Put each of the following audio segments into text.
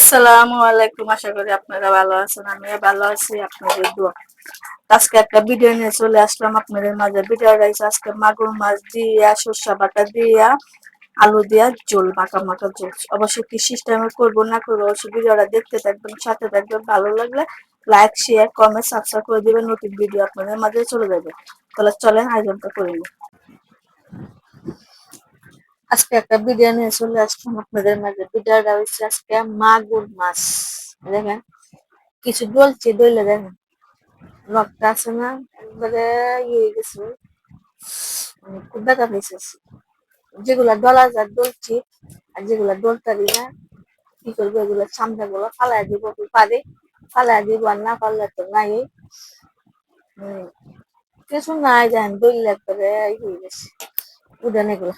আসসালামু আলাইকুম। আশা করি আপনারা ভালো আছেন। আমিও ভালো আছি, আপনাদের দোয়া। আজকে একটা ভিডিও নিয়ে চলে আসলাম আপনাদের মাঝে। ভিডিও রয়েছে আজকে মাগুর মাছ দিয়া, সর্ষে বাটা দিয়া, আলু দিয়া ঝোল, মাখা মাখা ঝোল। অবশ্যই কি সিস্টেমে করবো না করবো অবশ্যই ভিডিওটা দেখতে থাকবেন, সাথে থাকবেন। ভালো লাগলে লাইক, শেয়ার, কমেন্ট, সাবস্ক্রাইব করে দিবেন। নতুন ভিডিও আপনাদের মাঝে চলে যাবে। তাহলে চলেন আয়োজনটা করে নিই। আজকে একটা ভিডিও নিয়ে চলে আসলাম আপনাদের মাঝে। ভিডিওটা হচ্ছে আজকে মাগুর মাছ। দেখেন কিছু ডলছে, ডইলে দেখেন রক্ত আছে না, একবারে ইয়ে হয়ে গেছে, খুব ব্যথা পেয়েছে। যেগুলা ডলা যায় ডলছি, আর যেগুলা ডলতারি না কি করবো, এগুলো চামড়া গুলো ফালাই দিব, পারে ফালাই দিব, আর না পারলে তো নাই। কিছু নাই, দেখেন ডললে একবারে ইয়ে হয়ে গেছে উদান এগুলো।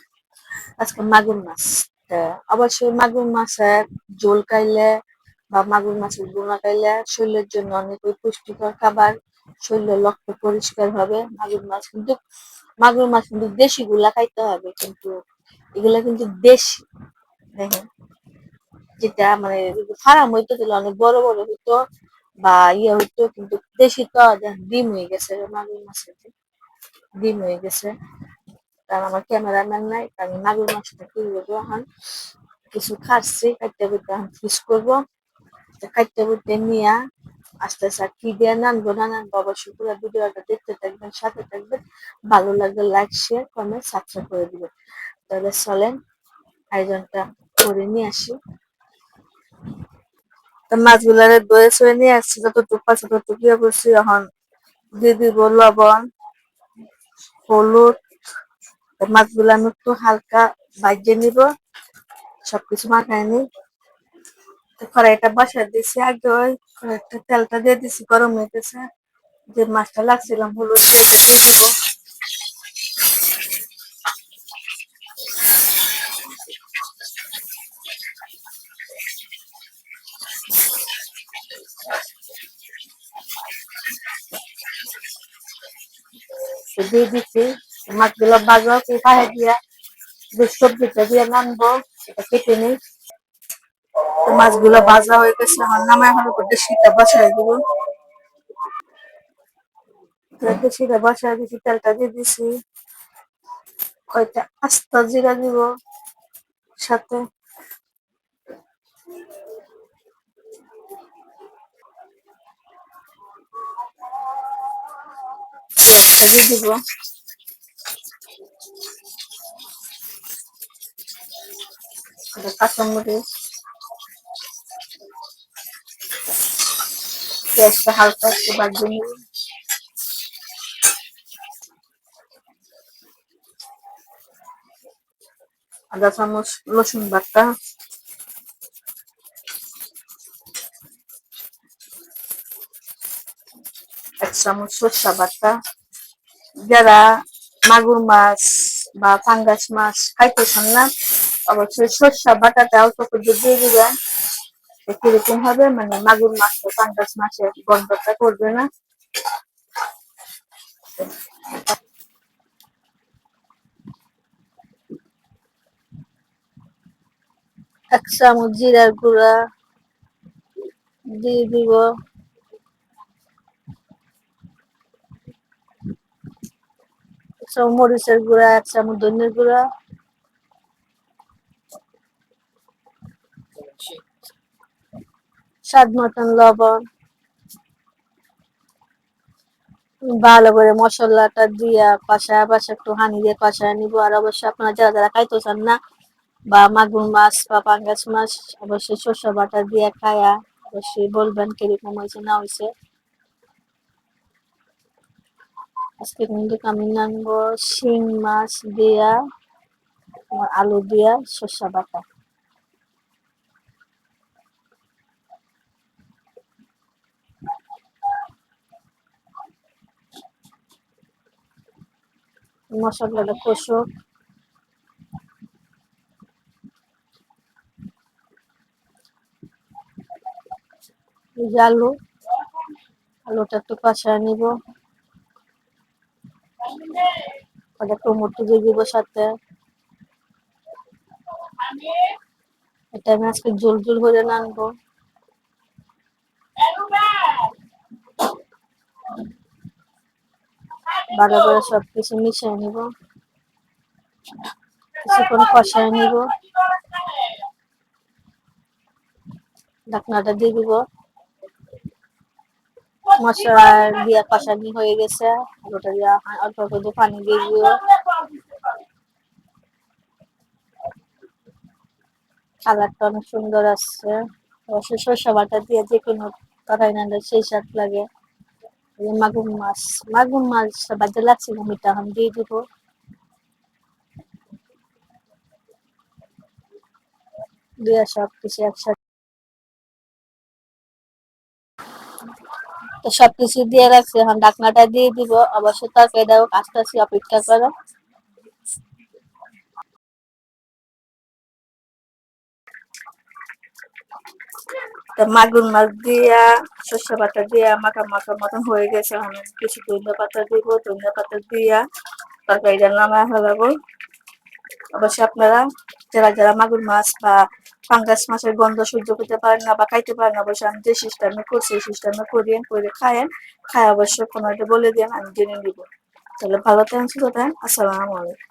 আজকে মাগুর মাছ, অবশ্যই মাগুর মাছের ঝোল খাইলে বা মাগুর মাছের বোনা খাইলে শরীরের জন্য অনেক পুষ্টিকর খাবার। শরীরের রক্ত পরিষ্কার হবে। মাগুর মাছ কিন্তু দেশি গুলা খাইতে হবে, কিন্তু এগুলা কিন্তু দেশি। দেখেন যেটা মানে ফার্ম হইতো তাহলে অনেক বড় বড় হইতো বা ইয়ে হইতো, কিন্তু দেশি তো ডিম হয়ে গেছে। মাগুর মাছের ডিম হয়ে গেছে। কারণ আমার ক্যামেরাম্যান নাই, কারণ মাগুর মাছটা কি করবো এখন কিছু খাচ্ছি, কাটতে কুটতে এখন ফিস করবো। কাটতে কুটতে নিয়ে আস্তে আস্তে কি দিয়ে নানবো না নানবো অবশ্যই পুরো ভিডিওটা দেখতে থাকবেন, সাথে থাকবেন। ভালো লাগলে লাইক, শেয়ার, কমেন্ট, সাবস্ক্রাইব করে দিবেন। তাহলে চলেন আয়োজনটা করে নিয়ে আসি। তো মাছগুলারে দয়ে সয়ে নিয়ে আসছি, যতটুকু আছে ততটুকু ইয়ে করছি। এখন দিয়ে দিব লবণ, হলুদ। মাছগুলো আমি একটু হালকা ভাজিয়ে নিব, সবকিছু মাখায় নি। কড়াইটা বসাই দিয়েছি, আগে ওই কড়াইটা তেলটা দিয়ে দিছি, গরম হয়ে গেছে। যে মাছটা লাগছিলাম হলুদ দিয়ে দিয়ে দিব। দিয়ে দিচ্ছি মাছগুলো ভাজা পায়ে দিয়া যে সবজিটা দিয়ে নামবো সেটা কেটে নিই। মাছগুলো ভাজা হয়ে গেছে, এখন নামায় এখন দেশিটা বসাই দিব। দেশিটা বসাই দিছি, তেলটা দিয়ে দিছি, কয়টা আস্তা জিরা দিব সাথে, পেঁয়াজটা দিয়ে দিব, কাঁচামরিচ। পেঁয়াজটা হালকা একটু ভাজিয়ে নিব। আধা চামচ রসুন বাটা, এক চামচ সরষে বাটা। যারা মাগুর মাছ বা পাঙ্গাস মাছ খাইতেছেন না, অবশ্যই সরষে বাটাটা অল্প করে দিয়ে দিবেন। কিরকম হবে, মানে মাগুর মাছ বা পাঙ্গাস মাছের গন্ধটা করবে না। এক চামচ জিরার গুঁড়া দিয়ে দিব, এক চামচ মরিচের গুঁড়া, এক চামচ ধনিয়ার গুঁড়া, স্বাদ মতন লবণ। ভালো করে মশলাটা দিয়া কষায় পাশে একটু হানি দিয়ে কষায় নিব। আর অবশ্যই আপনারা যারা যারা খাইতেছেন না বা মাগুর মাছ বা পাঙ্গাস মাছ, অবশ্যই সরষে বাটা দিয়ে খায়া অবশ্যই বলবেন কিরকম হয়েছে না হয়েছে। আজকে কিন্তু আমি নানবো শিং মাছ দিয়া, আলু দিয়া সরষে বাটা। মশলাটা কষুক। এই যে আলুটা একটু কষায় নিব, ওটা টমেটো দিয়ে দিব সাথে। এটা আমি আজকে জোল জোল করে নানবো। ভালো করে সবকিছু মিশিয়ে নিব, কিছুক্ষণ কষায় নিব। ঢাকনাটা দিয়ে দিব। মশলা দিয়া কষানি হয়ে গেছে, ওটা দিয়া অল্প করে পানি দিয়ে দিব। কালারটা অনেক সুন্দর আসছে। অবশ্যই সরষে বাটা দিয়ে যে কোনো তরকারি রান্না সেই স্বাদ লাগে। মাগুর মাছ বাজে লাগছে, মিটা এখন দিয়ে দিব। দিয়ে সবকিছু একসাথে, তো সবকিছু দিয়ে রাখছি, এখন ঢাকনাটা দিয়ে দিব। অবশ্যই তরকারিটাও আস্তে আস্তে অপেক্ষা করো। তো মাগুর মাছ দিয়া সর্ষে পাতা দিয়া মাখা মাখা মতন হয়ে গেছে। এখন কিছু ধনিয়া পাতা দিব, ধনিয়া পাতা দিয়া তরকারিটা নামায় ফেলাবো। অবশ্যই আপনারা যারা যারা মাগুর মাছ বা পাঙ্গাস মাছের গন্ধ সহ্য করতে পারেন না বা খাইতে পারেন না, অবশ্যই আমি যে সিস্টেমে করছি এই সিস্টেমে করিয়েন, করে খায়েন। খায় অবশ্যই কোনো একটা বলে দিন, আমি জেনে নিব। তাহলে ভালো থাকেন, সুস্থ থাকেন। আসসালামু আলাইকুম।